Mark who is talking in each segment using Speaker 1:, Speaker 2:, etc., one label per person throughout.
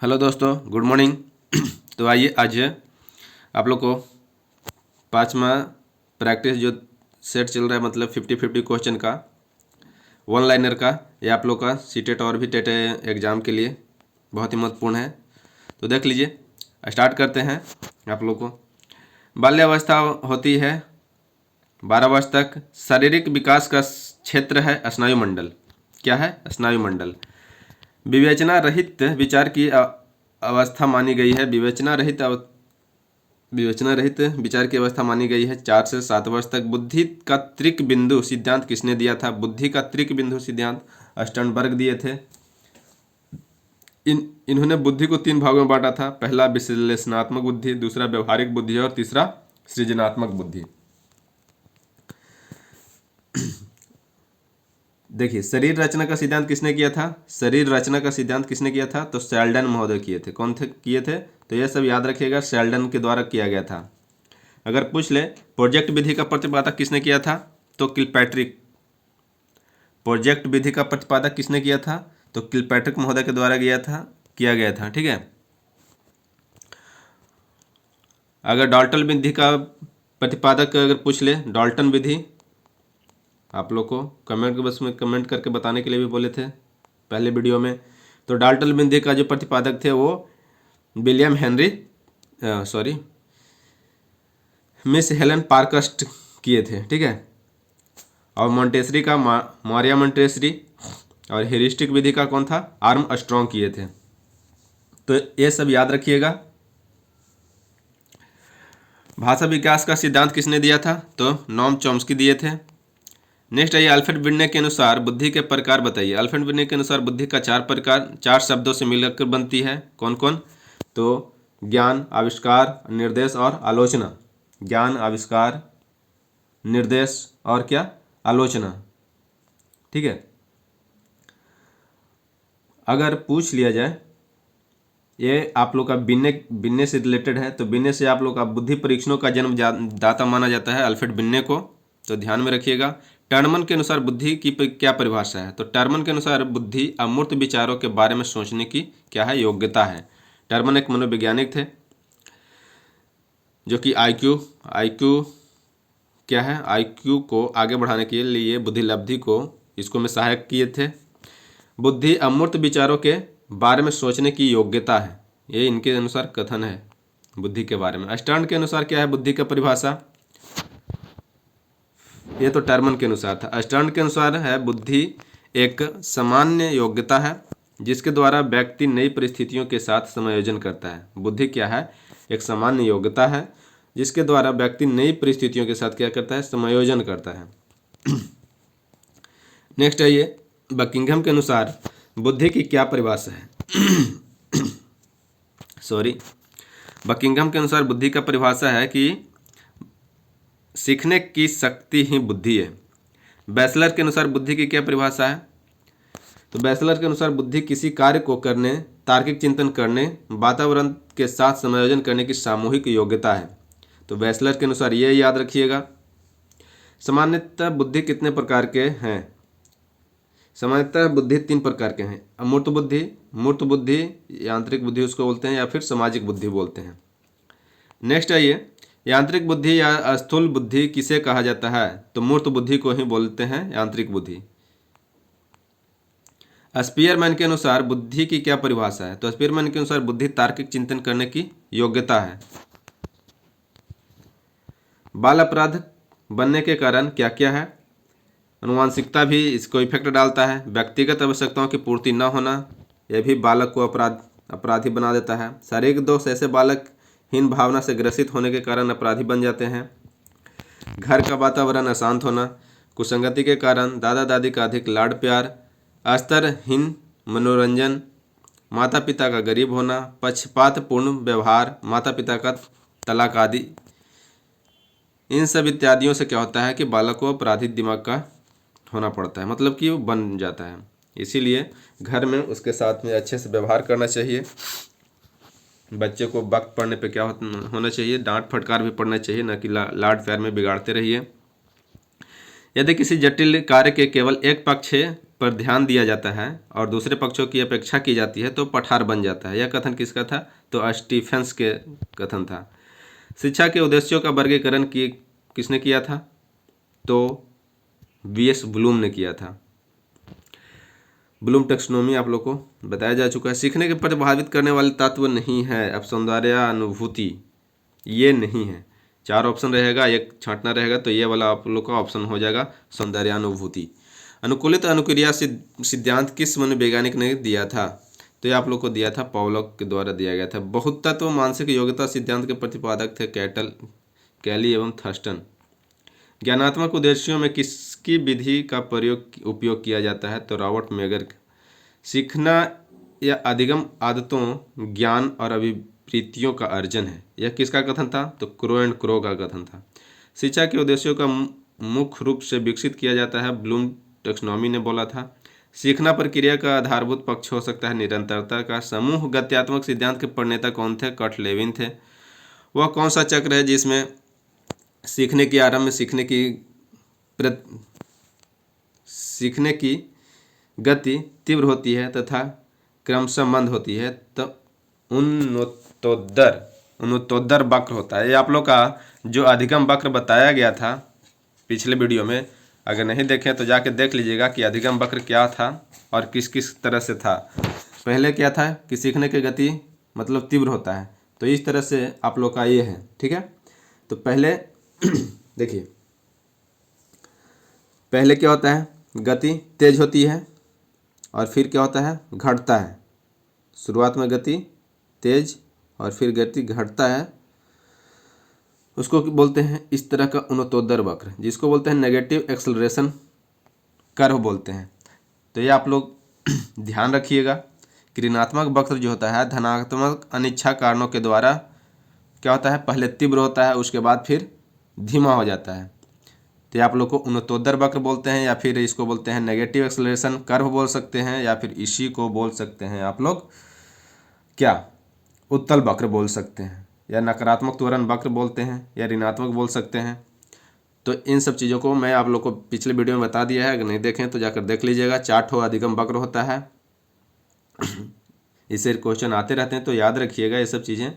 Speaker 1: Hello दोस्तों, good morning. तो आइए आज आप लोग को पाँचवा प्रैक्टिस जो सेट चल रहा है, मतलब 50-50 क्वेश्चन का, वन लाइनर का, ये आप लोग का सीटेट और भी टेट एग्ज़ाम के लिए बहुत ही महत्वपूर्ण है। तो देख लीजिए, स्टार्ट करते हैं। आप लोग को बाल्यावस्था होती है 12 वर्ष तक। शारीरिक विकास का क्षेत्र है स्नायुमंडल। क्या है? स्नायुमंडल। विवेचना रहित विचार की अवस्था मानी गई है। विवेचना रहित विचार की अवस्था मानी गई है 4 से 7 वर्ष तक। बुद्धि का त्रिक बिंदु सिद्धांत किसने दिया था? बुद्धि का त्रिक बिंदु सिद्धांत स्टर्नबर्ग दिए थे। इन्होंने बुद्धि को 3 भागों में बांटा था। पहला विश्लेषणात्मक बुद्धि, दूसरा व्यवहारिक बुद्धि और तीसरा सृजनात्मक बुद्धि। देखिए, शरीर रचना का सिद्धांत किसने किया था? शरीर रचना का सिद्धांत किसने किया था? तो शेल्डन महोदय किए थे। कौन थे किए थे? तो यह सब याद रखिएगा, शेल्डन के द्वारा किया गया था। अगर पूछ ले प्रोजेक्ट विधि का प्रतिपादक किसने किया था? तो किलपैट्रिक। प्रोजेक्ट विधि का प्रतिपादक किसने किया था? तो किलपैट्रिक महोदय के द्वारा किया गया था। ठीक है। अगर डाल्टन विधि का प्रतिपादक अगर पूछ ले, डाल्टन विधि, आप लोग को कमेंट बॉक्स में कमेंट करके बताने के लिए भी बोले थे पहले वीडियो में। तो डाल्टन विधि का जो प्रतिपादक थे वो विलियम हेनरी मिस हेलन पार्कस्ट किए थे। ठीक है। और मॉन्टेसरी का मारिया मॉन्टेसरी, और हेरिस्टिक विधि का कौन था? आर्म स्ट्रॉन्ग किए थे। तो ये सब याद रखिएगा। भाषा विकास का सिद्धांत किसने दिया था? तो नॉम चॉम्स्की दिए थे। नेक्स्ट आइए, अल्फ्रेड बिर्ने के अनुसार बुद्धि के प्रकार बताइए। अल्फ्रेड बिर्ने के अनुसार बुद्धि का 4 प्रकार 4 शब्दों से मिलकर बनती है। कौन कौन? तो ज्ञान, आविष्कार, निर्देश और आलोचना। ज्ञान, आविष्कार, निर्देश और क्या? आलोचना। ठीक है। अगर पूछ लिया जाए, ये आप लोग का बिन्ने से रिलेटेड है, तो बिन्ने से आप लोग का बुद्धि परीक्षणों का जन्म दाता माना जाता है अल्फ्रेड बिन्ने को। तो ध्यान में रखिएगा। टर्मन के अनुसार बुद्धि की क्या परिभाषा है? तो टर्मन के अनुसार बुद्धि अमूर्त विचारों के बारे में सोचने की क्या है? योग्यता है। टर्मन एक मनोवैज्ञानिक थे जो कि आईक्यू क्या है? आईक्यू को आगे बढ़ाने के लिए बुद्धि लब्धि को इसको में सहायक किए थे। बुद्धि अमूर्त विचारों के बारे में सोचने की योग्यता है, ये इनके अनुसार कथन है बुद्धि के बारे में। स्टर्न के अनुसार क्या है बुद्धि का परिभाषा? ये तो टर्मन के अनुसार था। स्टर्न के अनुसार है बुद्धि एक सामान्य योग्यता है जिसके द्वारा व्यक्ति नई परिस्थितियों के साथ समायोजन करता है। बुद्धि क्या है? एक सामान्य योग्यता है जिसके द्वारा व्यक्ति नई परिस्थितियों के साथ क्या करता है? समायोजन करता है। नेक्स्ट आइए, बकिंघम के अनुसार बुद्धि की क्या परिभाषा है? बकिंघम के अनुसार बुद्धि का परिभाषा है कि सीखने की शक्ति ही बुद्धि है। बैचलर के अनुसार बुद्धि की क्या परिभाषा है? तो बैचलर के अनुसार बुद्धि किसी कार्य को करने, तार्किक चिंतन करने, वातावरण के साथ समायोजन करने की सामूहिक योग्यता है। तो बैचलर के अनुसार ये याद रखिएगा। सामान्यतः बुद्धि कितने प्रकार के हैं? सामान्यतः बुद्धि 3 प्रकार के हैं। अमूर्त बुद्धि, मूर्त बुद्धि, यांत्रिक बुद्धि उसको बोलते हैं, या फिर सामाजिक बुद्धि बोलते हैं। नेक्स्ट आइए, यांत्रिक बुद्धि या स्थूल बुद्धि किसे कहा जाता है? तो मूर्त बुद्धि को ही बोलते हैं यांत्रिक बुद्धि। स्पीयरमैन के अनुसार बुद्धि की क्या परिभाषा है? तो स्पीयरमैन के अनुसार बुद्धि तार्किक चिंतन करने की योग्यता है। बाल अपराध बनने के कारण क्या क्या है? अनुवांशिकता भी इसको इफेक्ट डालता है। व्यक्तिगत आवश्यकताओं की पूर्ति न होना, यह भी बालक को अपराधी बना देता है। शारीरिक दोष, ऐसे बालक हीन भावना से ग्रसित होने के कारण अपराधी बन जाते हैं। घर का वातावरण अशांत होना, कुसंगति के कारण दादा दादी का अधिक लाड प्यार, अस्तरहीन मनोरंजन, माता पिता का गरीब होना, पक्षपातपूर्ण व्यवहार, माता पिता का तलाक आदि, इन सब इत्यादियों से क्या होता है कि बालक को अपराधी दिमाग का होना पड़ता है, मतलब कि वो बन जाता है। इसीलिए घर में उसके साथ में अच्छे से व्यवहार करना चाहिए। बच्चे को वक्त पढ़ने पे क्या होना चाहिए? डांट फटकार भी पड़ना चाहिए, न कि लाड प्यार में बिगाड़ते रहिए। यदि किसी जटिल कार्य के केवल एक पक्ष पर ध्यान दिया जाता है और दूसरे पक्षों की अपेक्षा की जाती है तो पठार बन जाता है। यह कथन किसका था? तो स्टीफेंस के कथन था। शिक्षा के उद्देश्यों का वर्गीकरण किसने किया था? तो वीएस ब्लूम ने किया था। ब्लूम टेक्सोनोमी आप लोग को बताया जा चुका है। सीखने के प्रभावित करने वाले तत्व नहीं है। अब सौंदर्यानुभूति ये नहीं है। 4 ऑप्शन रहेगा, एक छांटना रहेगा, तो ये वाला आप लोग का ऑप्शन हो जाएगा सौंदर्यानुभूति। अनुकूलित अनुक्रिया सिद्धांत किस मनोवैज्ञानिक ने दिया था? तो ये आप लोग को दिया था, पॉवलोव के द्वारा दिया गया था। बहुतत्व मानसिक योग्यता सिद्धांत के प्रतिपादक थे कैली एवं थर्स्टन। ज्ञानात्मक उद्देश्यों में किसकी विधि का उपयोग किया जाता है? तो रॉबर्ट मेगर। सीखना या अधिगम आदतों, ज्ञान और अभिवृत्तियों का अर्जन है। यह किसका कथन था? तो क्रो एंड क्रो का कथन था। शिक्षा के उद्देश्यों का मुख्य रूप से विकसित किया जाता है, ब्लूम टेक्सोनोमी ने बोला था। सीखना प्रक्रिया का आधारभूत पक्ष हो सकता है निरंतरता का। समूह गत्यात्मक सिद्धांत के प्रणेता कौन थे? कर्ट लेविन थे। वह कौन सा चक्र है जिसमें सीखने की आरंभ में सीखने की गति तीव्र होती है तथा क्रमशः मंद होती है? तो उन्नतोत्तर वक्र होता है। ये आप लोग का जो अधिगम वक्र बताया गया था पिछले वीडियो में, अगर नहीं देखें तो जाके देख लीजिएगा कि अधिगम वक्र क्या था और किस किस तरह से था। पहले क्या था कि सीखने की गति मतलब तीव्र होता है, तो इस तरह से आप लोग का ये है, ठीक है। तो पहले देखिए, पहले क्या होता है? गति तेज होती है और फिर क्या होता है? घटता है। शुरुआत में गति तेज और फिर गति घटता है, उसको बोलते हैं इस तरह का उन्नतोत्तर वक्र, जिसको बोलते हैं नेगेटिव एक्सेलरेशन कर्व बोलते हैं। तो ये आप लोग ध्यान रखिएगा कि ऋणात्मक वक्र जो होता है धनात्मक अनिच्छा कारणों के द्वारा क्या होता है? पहले तीव्र होता है, उसके बाद फिर धीमा हो जाता है। तो आप लोग को उन्नतोत्तर वक्र बोलते हैं, या फिर इसको बोलते हैं नेगेटिव एक्सेलरेशन कर्व बोल सकते हैं, या फिर इसी को बोल सकते हैं आप लोग क्या? उत्तल वक्र बोल सकते हैं, या नकारात्मक त्वरण वक्र बोलते हैं, या ऋणात्मक बोल सकते हैं। तो इन सब चीज़ों को मैं आप लोग को पिछले वीडियो में बता दिया है, अगर नहीं देखें तो जाकर देख लीजिएगा। 4 अधिगम वक्र होता है, इससे क्वेश्चन आते रहते हैं, तो याद रखिएगा ये सब चीज़ें।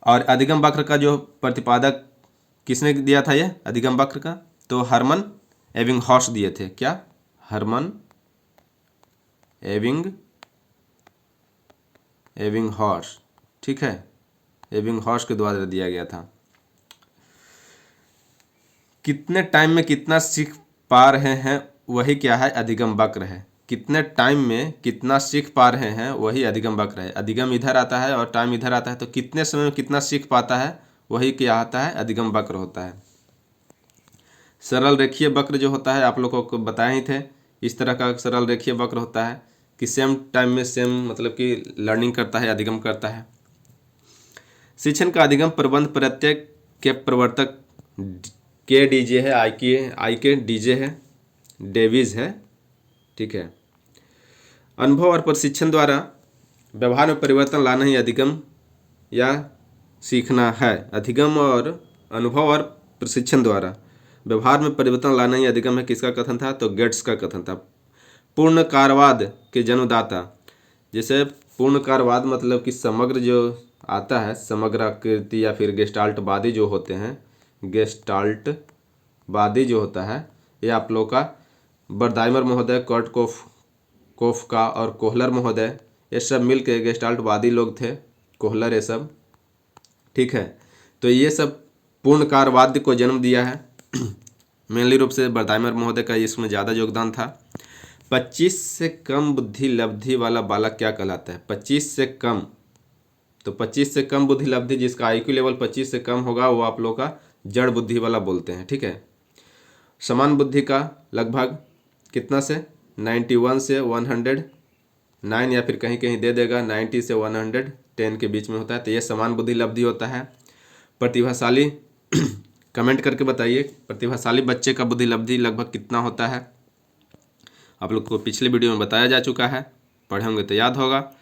Speaker 1: और अधिगम वक्र का जो प्रतिपादक किसने दिया था ये अधिगम वक्र का? तो हर्मन एबिंगहॉस दिए थे। क्या? हर्मन एबिंगहॉस, ठीक है, एबिंगहॉस के द्वारा दिया गया था। कितने टाइम में कितना सीख पा रहे हैं वही क्या है? अधिगम वक्र है। कितने टाइम में कितना सीख पा रहे हैं वही अधिगम वक्र है। अधिगम इधर आता है और टाइम इधर आता है, तो कितने समय में कितना सीख पाता है वही क्या आता है? अधिगम वक्र होता है। सरल रेखीय वक्र जो होता है आप लोगों को बताए ही थे, इस तरह का सरल रेखीय वक्र होता है कि सेम टाइम में सेम मतलब कि लर्निंग करता है, अधिगम करता है। शिक्षण का अधिगम प्रबंध प्रत्यय के प्रवर्तक के डीजे है, आई के डीजे है, डेविज है, ठीक है। अनुभव और प्रशिक्षण द्वारा व्यवहार में परिवर्तन लाना ही अधिगम या सीखना है। अधिगम और अनुभव और प्रशिक्षण द्वारा व्यवहार में परिवर्तन लाना ही अधिगम है। किसका कथन था? तो गेट्स का कथन था। पूर्णकारवाद के जन्मदाता, जैसे पूर्णकारवाद मतलब कि समग्र जो आता है, समग्र आकृति या फिर गेस्टाल्टवादी जो होते हैं, गेस्टाल्टवादी जो होता है ये आप लोग का बर्दाइमर महोदय, कर्ट कोफका और कोहलर महोदय, ये सब मिल के गेस्टाल्टवादी लोग थे, कोहलर ये सब, ठीक है। तो ये सब पूर्णकारवाद को जन्म दिया है। मेनली रूप से बर्दाइमर महोदय का इसमें ज़्यादा योगदान था। 25 से कम बुद्धि लब्धि वाला बालक क्या कहलाता है? 25 से कम, तो 25 से कम बुद्धि लब्धि, जिसका आईक्यू लेवल 25 से कम होगा वो आप लोग का जड़ बुद्धि वाला बोलते हैं, ठीक है। समान बुद्धि का लगभग कितना से 91 से 109, या फिर कहीं कहीं दे देगा 90 से 110 के बीच में होता है, तो ये समान बुद्धि लब्धि होता है। प्रतिभाशाली कमेंट करके बताइए, प्रतिभाशाली बच्चे का बुद्धि लब्धि लगभग कितना होता है? आप लोग को पिछले वीडियो में बताया जा चुका है, पढ़े होंगे तो याद होगा।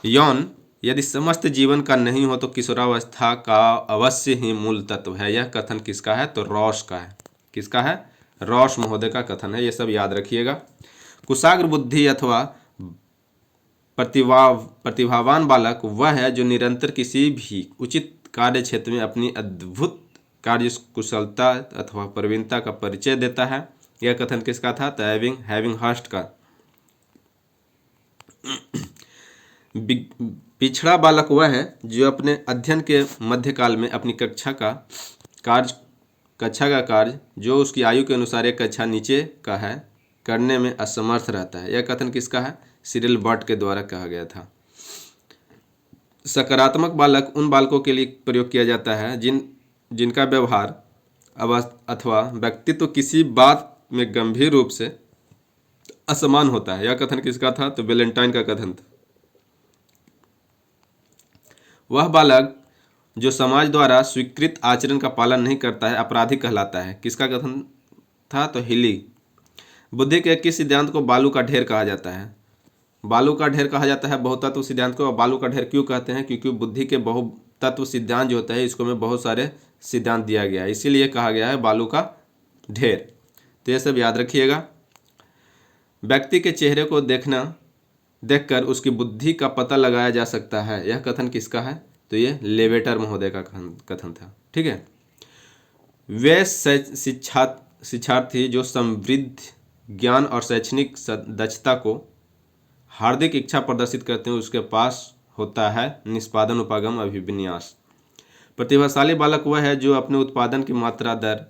Speaker 1: यौन यदि समस्त जीवन का नहीं हो तो किशोरावस्था का अवश्य ही मूल तत्व है। यह कथन किसका है? तो रॉस का है। किसका है? रॉस महोदय का कथन है। ये सब याद रखिएगा। कुशाग्र बुद्धि अथवा प्रतिभावान बालक वह है जो निरंतर किसी भी उचित कार्य क्षेत्र में अपनी अद्भुत कार्य कुशलता अथवा प्रवीणता का परिचय देता है। यह कथन किसका था? तो हैविंग हर्स्ट का। पिछड़ा बालक वह है जो अपने अध्ययन के मध्यकाल में अपनी कक्षा का कार्य जो उसकी आयु के अनुसार एक कक्षा नीचे का है करने में असमर्थ रहता है। यह कथन किसका है? सिरिल बर्ट के द्वारा कहा गया था। सकारात्मक बालक उन बालकों के लिए प्रयोग किया जाता है जिनका व्यवहार अथवा व्यक्तित्व किसी बात में गंभीर रूप से असमान होता है। यह कथन किसका था? तो वैलेंटाइन का कथन था। वह बालक जो समाज द्वारा स्वीकृत आचरण का पालन नहीं करता है अपराधी कहलाता है। किसका कथन था? तो हिली। बुद्धि के किस सिद्धांत को बालू का ढेर कहा जाता है? बालू का ढेर कहा जाता है बहुतत्व सिद्धांत को। बालू का ढेर क्यों कहते हैं? क्योंकि बुद्धि के बहुतत्व सिद्धांत जो होता है इसको में बहुत सारे सिद्धांत दिया गया है, इसीलिए कहा गया है बालू का ढेर। तो ये सब याद रखिएगा। व्यक्ति के चेहरे को देखकर उसकी बुद्धि का पता लगाया जा सकता है। यह कथन किसका है? तो ये लेवेटर महोदय का कथन था। ठीक है। वे शिक्षार्थी जो समृद्ध ज्ञान और शैक्षणिक दक्षता को हार्दिक इच्छा प्रदर्शित करते हैं उसके पास होता है निष्पादन उपागम अभिविन्यास। प्रतिभाशाली बालक वह है जो अपने उत्पादन की मात्रा दर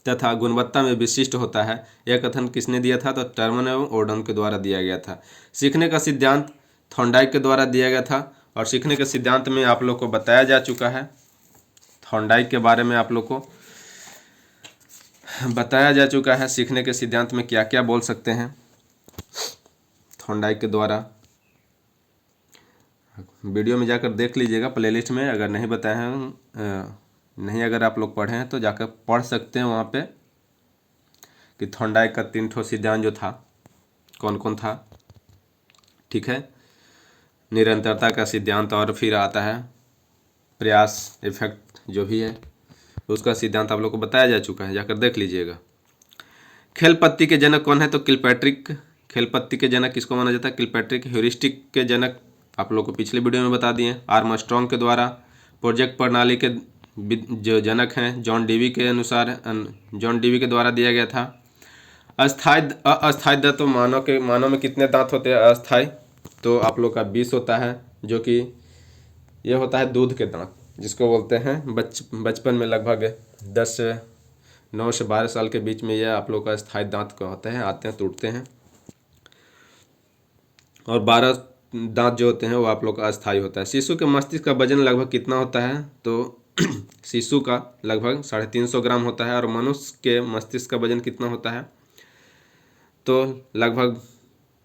Speaker 1: तथा गुणवत्ता में विशिष्ट होता है। यह कथन किसने दिया था? तो टर्मन एवं ओर्डन के द्वारा दिया गया था। सीखने का सिद्धांत थॉर्नडाइक के द्वारा दिया गया था और सीखने के सिद्धांत में आप लोग को बताया जा चुका है। थॉर्नडाइक के बारे में आप लोग को बताया जा चुका है सीखने के सिद्धांत में क्या क्या बोल सकते हैं थॉर्नडाइक के द्वारा। वीडियो में जाकर देख लीजिएगा प्लेलिस्ट में, अगर नहीं बताए हैं नहीं अगर आप लोग पढ़े हैं तो जाकर पढ़ सकते हैं वहाँ पे कि थॉर्नडाइक का 3 ठो सिद्धांत जो था कौन कौन था। ठीक है। निरंतरता का सिद्धांत और फिर आता है प्रयास इफेक्ट जो भी है उसका सिद्धांत आप लोग को बताया जा चुका है, जाकर देख लीजिएगा। खेलपत्ती के जनक कौन है? तो किलपैट्रिक। खेलपत्ती के जनक किसको माना जाता है? किलपैट्रिक। ह्यूरिस्टिक के जनक आप लोग को पिछले वीडियो में बता दिए आर्मस्ट्रॉन्ग के द्वारा। प्रोजेक्ट प्रणाली के जो जनक हैं जॉन डीवी के द्वारा दिया गया था। अस्थायी दांत तो मानव में कितने दांत होते हैं अस्थायी? तो आप लोग का 20 होता है, जो कि ये होता है दूध के दांत जिसको बोलते हैं बचपन में लगभग 9 से 12 साल के बीच में यह आप लोग का स्थायी दांत का होते हैं, आते हैं टूटते हैं। और 12 दांत जो होते हैं वो आप लोग का अस्थायी होता है। शिशु के मस्तिष्क का वजन लगभग कितना होता है? तो शिशु का लगभग 350 ग्राम होता है और मनुष्य के मस्तिष्क का वजन कितना होता है? तो लगभग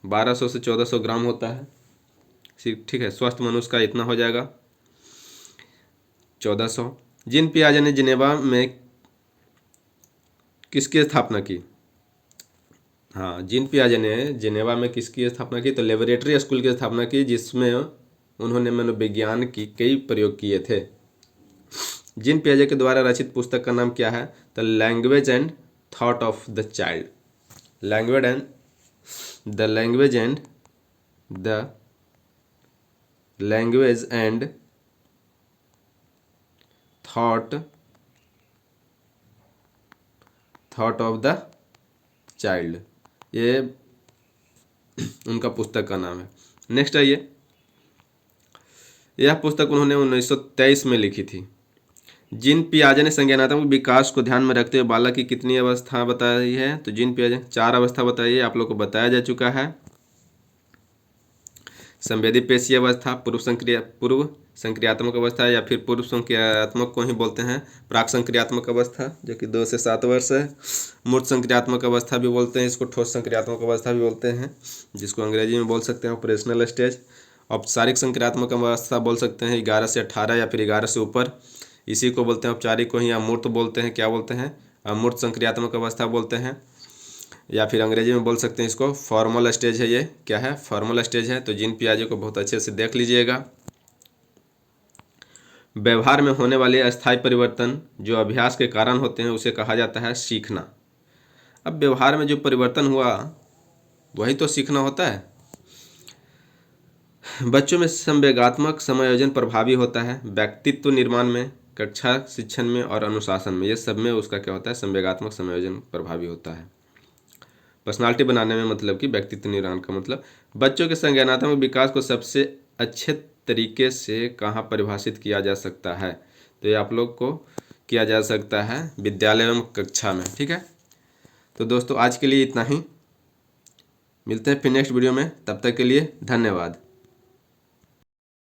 Speaker 1: 1200 से 1400 ग्राम होता है। ठीक है। स्वस्थ मनुष्य का इतना हो जाएगा 1400। जीन पियाजे ने जिनेवा में किसकी स्थापना की? हाँ, जीन पियाजे ने जिनेवा में किसकी स्थापना की? तो लेबोरेटरी स्कूल की स्थापना की जिसमें उन्होंने मनोविज्ञान की कई प्रयोग किए थे। जीन पियाजे के द्वारा रचित पुस्तक का नाम क्या है? तो language and thought of the child. Language and thought of the child, ये उनका पुस्तक का नाम है। नेक्स्ट आइए, यह पुस्तक उन्होंने 1923 में लिखी थी। जीन पियाजे ने संज्ञानात्मक विकास को ध्यान में रखते हुए बालक की कितनी अवस्था बताई है? तो जीन पियाजे 4 अवस्था बताइए, आप लोग को बताया जा चुका है। संवेदी पेशी अवस्था, पूर्व संक्रियात्मक अवस्था या फिर पूर्व संक्रियात्मक को ही बोलते हैं प्राक संक्रियात्मक अवस्था जो कि 2 से 7 वर्ष है। मूर्त संक्रियात्मक अवस्था भी बोलते हैं इसको, ठोस संक्रियात्मक अवस्था भी बोलते हैं जिसको अंग्रेजी में बोल सकते हैं ऑपरेशनल स्टेज। औपचारिक संक्रियात्मक अवस्था बोल सकते हैं 11 से 18 या फिर 11 से ऊपर, इसी को बोलते हैं औपचारिक को ही अमूर्त बोलते हैं। क्या बोलते हैं? अमूर्त संक्रियात्मक अवस्था बोलते हैं, या फिर अंग्रेजी में बोल सकते हैं इसको फॉर्मल स्टेज है। ये क्या है? फॉर्मल स्टेज है। तो जीन पियाजे को बहुत अच्छे से देख लीजिएगा। व्यवहार में होने वाले अस्थायी परिवर्तन जो अभ्यास के कारण होते हैं उसे कहा जाता है सीखना। अब व्यवहार में जो परिवर्तन हुआ वही तो सीखना होता है। बच्चों में संवेगात्मक समायोजन प्रभावी होता है व्यक्तित्व निर्माण में, कक्षा शिक्षण में और अनुशासन में, ये सब में उसका क्या होता है, संवेगात्मक समायोजन प्रभावी होता है। पर्सनालिटी बनाने में मतलब कि व्यक्तित्व निर्माण का मतलब बच्चों के संज्ञानात्मक विकास को सबसे अच्छे तरीके से कहाँ परिभाषित किया जा सकता है, तो ये आप लोग को किया जा सकता है विद्यालय एवं कक्षा में। ठीक है, तो दोस्तों आज के लिए इतना ही, मिलते हैं फिर नेक्स्ट वीडियो में, तब तक के लिए धन्यवाद।